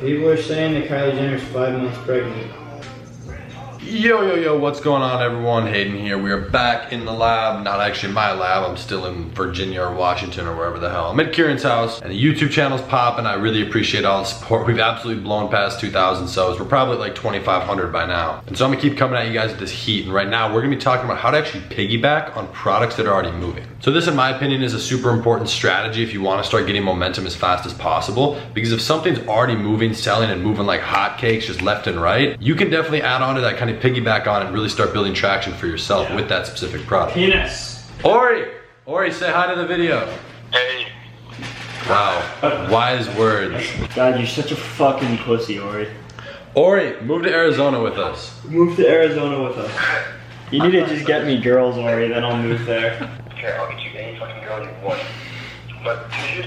People are saying that Kylie Jenner's 5 months pregnant. Yo, what's going on everyone? Hayden here. We are back in the lab. Not actually my lab. I'm still in Virginia or Washington or wherever the hell. I'm at Kieran's house and the YouTube channel's popping. I really appreciate all the support. We've absolutely blown past 2,000 subs. We're probably at like 2,500 by now. And so I'm gonna keep coming at you guys with this heat. And right now we're gonna be talking about how to actually piggyback on products that are already moving. So this, in my opinion, is a super important strategy if you wanna start getting momentum as fast as possible. Because if something's already moving, selling, and moving like hotcakes just left and right, you can definitely add on to that, kind of piggyback on it and really start building traction for yourself with that specific product. Penis. Ori, say hi to the video. Hey. Wow, wise words. God, you're such a fucking pussy, Ori. Ori, move to Arizona with us. Move to Arizona with us. You need to just get me girls, Ori, then I'll move there. Here, I'll get you any fucking girl you want. But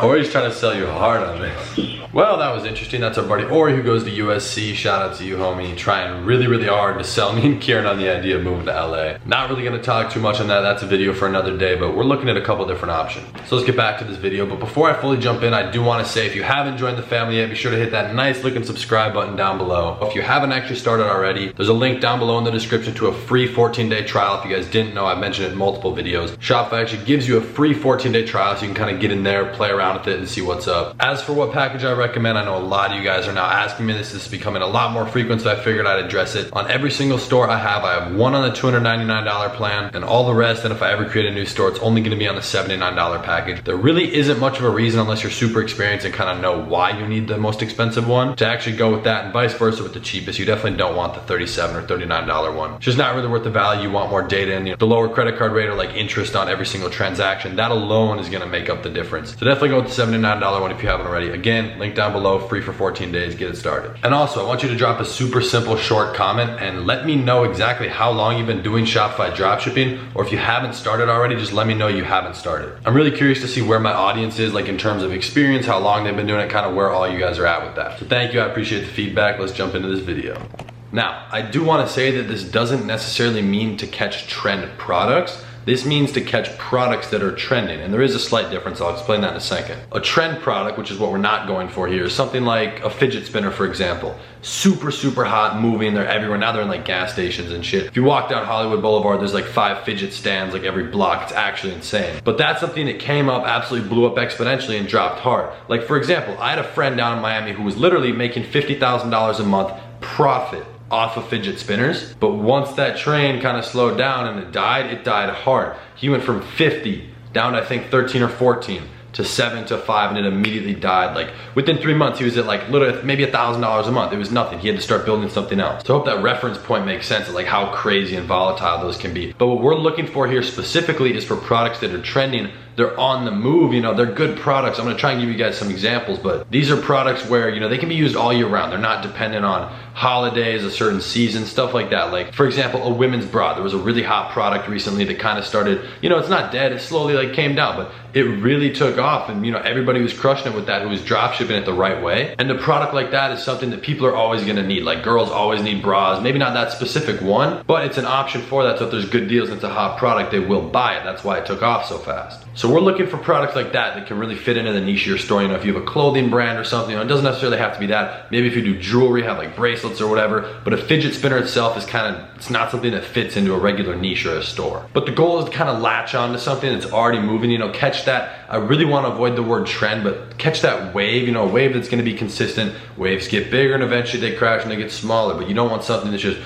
Ori's trying to sell you hard on this. Well, that was interesting. That's our buddy Ori who goes to USC. Shout out to you, homie. Trying really hard to sell me and Kieran on the idea of moving to LA. Not really gonna talk too much on that. That's a video for another day, but we're looking at a couple different options. So let's get back to this video. But before I fully jump in, I do wanna say if you haven't joined the family yet, be sure to hit that nice looking subscribe button down below. If you haven't actually started already, there's a link down below in the description to a free 14-day trial. If you guys didn't know, I've mentioned it in multiple videos. Shopify actually gives you a free 14-day trial so you can kind of get in there, play around with it and see what's up. As for what package I recommend, I know a lot of you guys are now asking me this. This is becoming a lot more frequent, so I figured I'd address it. On every single store I have one on the $299 plan and all the rest, and if I ever create a new store, it's only gonna be on the $79 package. There really isn't much of a reason, unless you're super experienced and kind of know why you need the most expensive one, to actually go with that, and vice versa with the cheapest. You definitely don't want the $37 or $39 one. It's just not really worth the value. You want more data and the lower credit card rate or like interest on every single transaction. That alone is gonna make up the difference. So definitely go with the $79 one if you haven't already. Again, link down below, free for 14 days, get it started. And also, I want you to drop a super simple short comment and let me know exactly how long you've been doing Shopify dropshipping, or if you haven't started already, just let me know you haven't started. I'm really curious to see where my audience is, like in terms of experience, how long they've been doing it, kind of where all you guys are at with that. So thank you, I appreciate the feedback. Let's jump into this video. Now, I do want to say that this doesn't necessarily mean to catch trend products. This means to catch products that are trending, and there is a slight difference. I'll explain that in a second. A trend product, which is what we're not going for here, is something like a fidget spinner, for example. Super hot, moving, they're everywhere. Now they're in like gas stations and shit. If you walk down Hollywood Boulevard, there's like 5 fidget stands like every block. It's actually insane. But that's something that came up, absolutely blew up exponentially and dropped hard. Like for example, I had a friend down in Miami who was literally making $50,000 a month profit off of fidget spinners, but once that train kind of slowed down and it died hard. He went from 50 down to I think 13 or 14 to 7 to 5, and it immediately died. Like within 3 months he was at like literally maybe $1,000 a month. It was nothing. He had to start building something else. So I hope that reference point makes sense of like how crazy and volatile those can be. But what we're looking for here specifically is for products that are trending. They're on the move, you know, they're good products. I'm gonna try and give you guys some examples, but these are products where, you know, they can be used all year round. They're not dependent on holidays, a certain season, stuff like that. Like for example, a women's bra. There was a really hot product recently that kind of started, you know, it's not dead, it slowly like came down, but it really took off, and you know, everybody was crushing it with that who was drop shipping it the right way. And a product like that is something that people are always gonna need. Like girls always need bras, maybe not that specific one, but it's an option for that. So if there's good deals and it's a hot product, they will buy it. That's why it took off so fast. So we're looking for products like that can really fit into the niche of your store. You know, if you have a clothing brand or something, you know, it doesn't necessarily have to be that. Maybe if you do jewelry, have like bracelets or whatever, but a fidget spinner itself is it's not something that fits into a regular niche or a store. But the goal is to kind of latch on to something that's already moving, you know, catch that. I really want to avoid the word trend, but catch that wave, you know, a wave that's going to be consistent. Waves get bigger and eventually they crash and they get smaller, but you don't want something that's just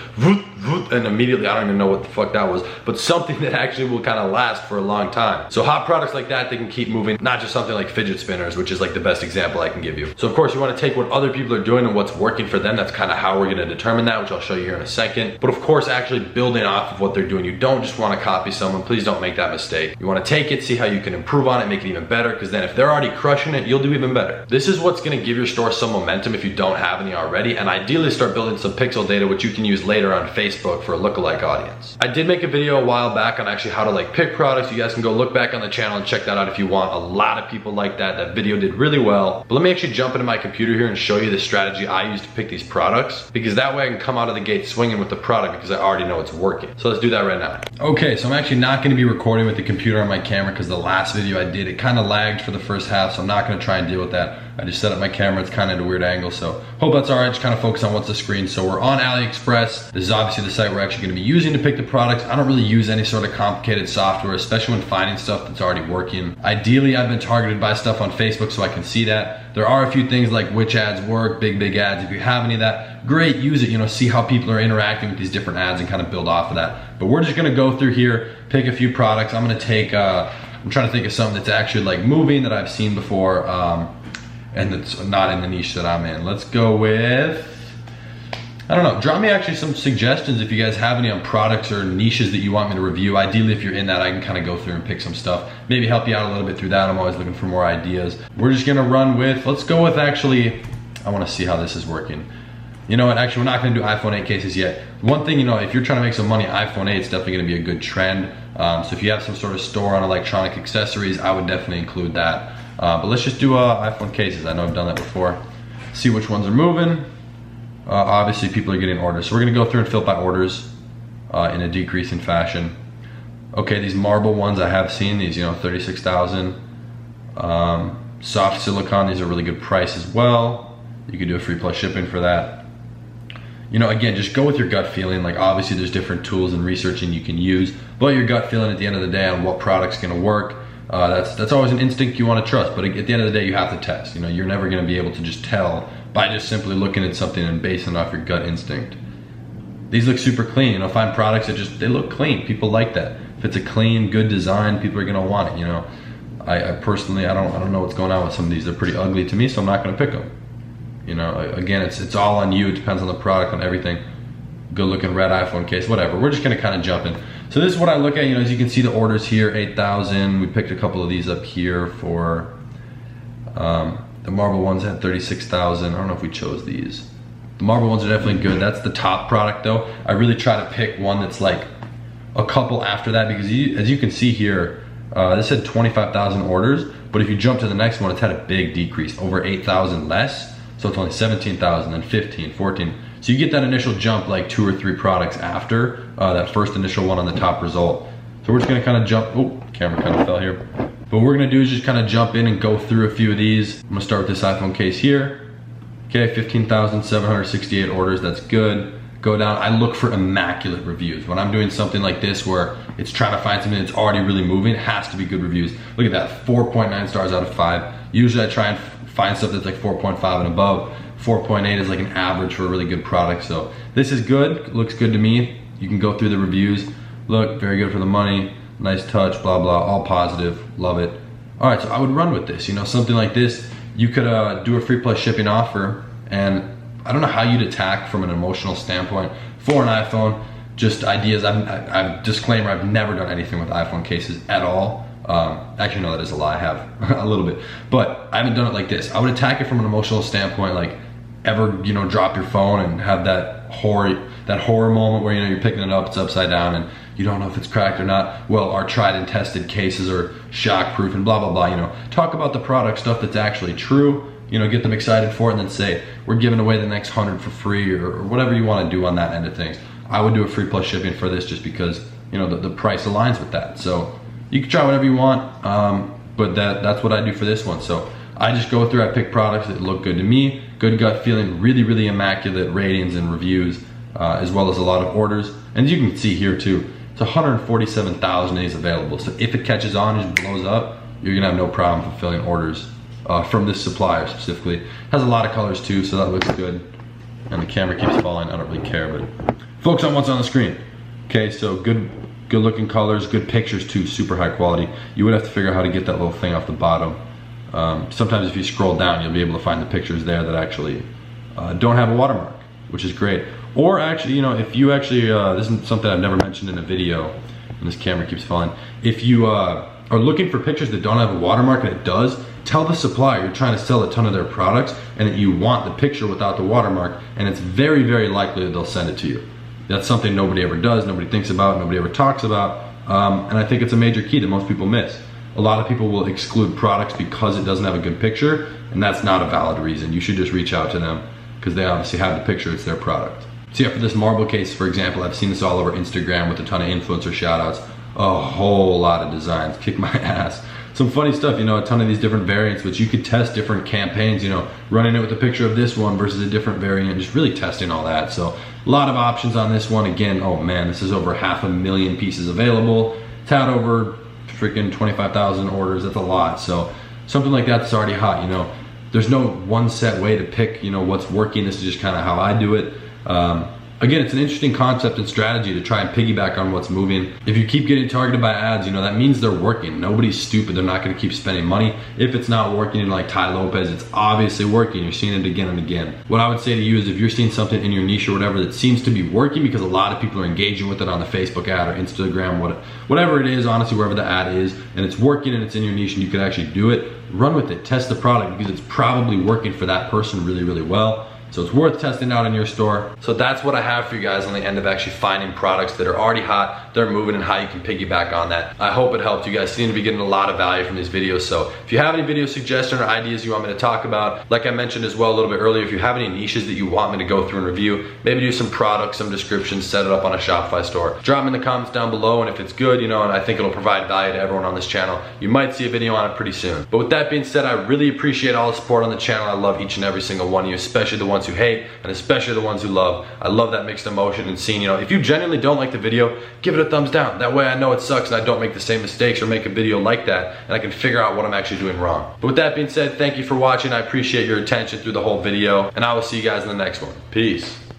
and immediately, I don't even know what the fuck that was, but something that actually will kind of last for a long time. So hot products like that, they can keep moving, not just something like fidget spinners, which is like the best example I can give you. So of course you want to take what other people are doing and what's working for them. That's kind of how we're going to determine that, which I'll show you here in a second. But of course, actually building off of what they're doing. You don't just want to copy someone. Please don't make that mistake. You want to take it, see how you can improve on it, make it even better, because then if they're already crushing it, you'll do even better. This is what's going to give your store some momentum if you don't have any already, and ideally start building some pixel data, which you can use later on Facebook for a lookalike audience. I did make a video a while back on actually how to like pick products. You guys can go look back on the channel and check that out if you want. A lot of people like that. That video did really well. But let me actually jump into my computer here and show you the strategy I use to pick these products, because that way I can come out of the gate swinging with the product because I already know it's working. So let's do that right now. Okay, so I'm actually not going to be recording with the computer on my camera because the last video I did, it kind of lagged for the first half, so I'm not going to try and deal with that. I just set up my camera, it's kind of at a weird angle, so hope that's all right. Just kind of focus on what's the screen. So we're on AliExpress. This is obviously the site we're actually gonna be using to pick the products. I don't really use any sort of complicated software, especially when finding stuff that's already working. Ideally, I've been targeted by stuff on Facebook so I can see that. There are a few things like which ads work, big ads. If you have any of that, great, use it, you know, see how people are interacting with these different ads and kind of build off of that. But we're just gonna go through here, pick a few products. I'm gonna take, I'm trying to think of something that's actually like moving that I've seen before, and that's not in the niche that I'm in. Let's go with, I don't know, drop me actually some suggestions if you guys have any on products or niches that you want me to review. Ideally, if you're in that, I can kind of go through and pick some stuff, maybe help you out a little bit through that. I'm always looking for more ideas. We're just gonna run with, let's go with actually, I wanna see how this is working. You know what, actually, we're not gonna do iPhone 8 cases yet. One thing, you know, if you're trying to make some money, iPhone 8 is definitely gonna be a good trend. So if you have some sort of store on electronic accessories, I would definitely include that. But let's just do iPhone cases. I know I've done that before. See which ones are moving. Obviously, people are getting orders. So we're gonna go through and fill by orders in a decreasing fashion. Okay, these marble ones I have seen, these, you know, 36,000. Soft silicone, these are a really good price as well. You could do a free plus shipping for that. You know, again, just go with your gut feeling. Like, obviously there's different tools and researching you can use, but your gut feeling at the end of the day on what product's gonna work, that's always an instinct you wanna trust, but at the end of the day, you have to test. You know, you're never gonna be able to just tell by just simply looking at something and basing it off your gut instinct. These look super clean. You know, find products that just, they look clean. People like that. If it's a clean, good design, people are gonna want it, you know. I personally, I don't know what's going on with some of these. They're pretty ugly to me, so I'm not gonna pick them. You know, again, it's all on you. It depends on the product, on everything. Good looking red iPhone case, whatever. We're just gonna kind of jump in. So this is what I look at, you know, as you can see the orders here, 8,000. We picked a couple of these up here for, the marble ones had 36,000. I don't know if we chose these. The marble ones are definitely good. That's the top product though. I really try to pick one that's like a couple after that, because as you can see here, this had 25,000 orders, but if you jump to the next one, it's had a big decrease, over 8,000 less. So it's only 17,000, then 15, 14. So you get that initial jump like 2 or 3 products after that first initial one on the top result. So we're just gonna kind of jump, oh, camera kind of fell here. But what we're gonna do is just kind of jump in and go through a few of these. I'm gonna start with this iPhone case here. Okay, 15,768 orders, that's good. Go down, I look for immaculate reviews. When I'm doing something like this where it's trying to find something that's already really moving, it has to be good reviews. Look at that, 4.9 stars out of 5. Usually I try and find stuff that's like 4.5 and above. 4.8 is like an average for a really good product. So this is good, looks good to me. You can go through the reviews. Look, very good for the money, nice touch, blah, blah, all positive, love it. All right, so I would run with this. You know, something like this, you could do a free plus shipping offer, and I don't know how you'd attack from an emotional standpoint for an iPhone, just ideas. I'm disclaimer, I've never done anything with iPhone cases at all. Actually, no, that is a lie, I have a little bit, but I haven't done it like this. I would attack it from an emotional standpoint, like ever, you know, drop your phone and have that horror moment where, you know, you're picking it up, it's upside down and you don't know if it's cracked or not. Well, our tried and tested cases are shock proof and blah, blah, blah, you know. Talk about the product stuff that's actually true, you know, get them excited for it, and then say, we're giving away the next 100 for free, or whatever you want to do on that end of things. I would do a free plus shipping for this just because, you know, the price aligns with that. So you can try whatever you want, but that's what I do for this one. So I just go through, I pick products that look good to me, good gut feeling, really, really immaculate ratings and reviews, as well as a lot of orders. And as you can see here too, it's 147,000 days available. So if it catches on and just blows up, you're gonna have no problem fulfilling orders from this supplier specifically. It has a lot of colors too, so that looks good. And the camera keeps falling, I don't really care, but focus on what's on the screen. Okay, so good looking colors, good pictures too, super high quality. You would have to figure out how to get that little thing off the bottom. Sometimes if you scroll down, you'll be able to find the pictures there that actually don't have a watermark, which is great. Or actually, you know, if you actually, this is something I've never mentioned in a video, and this camera keeps falling. If you are looking for pictures that don't have a watermark, and it does, tell the supplier you're trying to sell a ton of their products and that you want the picture without the watermark, and it's very, very likely that they'll send it to you. That's something nobody ever does, nobody thinks about, nobody ever talks about, and I think it's a major key that most people miss. A lot of people will exclude products because it doesn't have a good picture, and that's not a valid reason. You should just reach out to them because they obviously have the picture, it's their product. So yeah, for this marble case, for example, I've seen this all over Instagram with a ton of influencer shout outs, a whole lot of designs, kick my ass. some funny stuff, you know, a ton of these different variants, which you could test different campaigns, you know, running it with a picture of this one versus a different variant, just really testing all that. So a lot of options on this one. Again, oh man, this is over 500,000 pieces available. It's had over freaking 25,000 orders. That's a lot. So something like that's already hot, you know. There's no one set way to pick, you know, what's working. This is just kind of how I do it. Again, it's an interesting concept and strategy to try and piggyback on what's moving. If you keep getting targeted by ads, you know, that means they're working. Nobody's stupid. They're not going to keep spending money. If it's not working, like Ty Lopez, it's obviously working. You're seeing it again and again. What I would say to you is if you're seeing something in your niche or whatever that seems to be working because a lot of people are engaging with it on the Facebook ad or Instagram, whatever it is, honestly, wherever the ad is, and it's working and it's in your niche and you could actually do it, run with it. Test the product because it's probably working for that person really, really well. So it's worth testing out in your store. So that's what I have for you guys on the end of actually finding products that are already hot, they're moving, and how you can piggyback on that. I hope it helped. You guys seem to be getting a lot of value from these videos. So if you have any video suggestions or ideas you want me to talk about, like I mentioned as well a little bit earlier, if you have any niches that you want me to go through and review, maybe do some products, some descriptions, set it up on a Shopify store. Drop them in the comments down below, and if it's good, you know, and I think it'll provide value to everyone on this channel, you might see a video on it pretty soon. But with that being said, I really appreciate all the support on the channel. I love each and every single one of you, especially the ones who hate, and especially the ones who love. I love that mixed emotion and seeing, you know, if you genuinely don't like the video, give it a thumbs down. That way I know it sucks and I don't make the same mistakes or make a video like that, and I can figure out what I'm actually doing wrong. But with that being said, thank you for watching. I appreciate your attention through the whole video, and I will see you guys in the next one. Peace.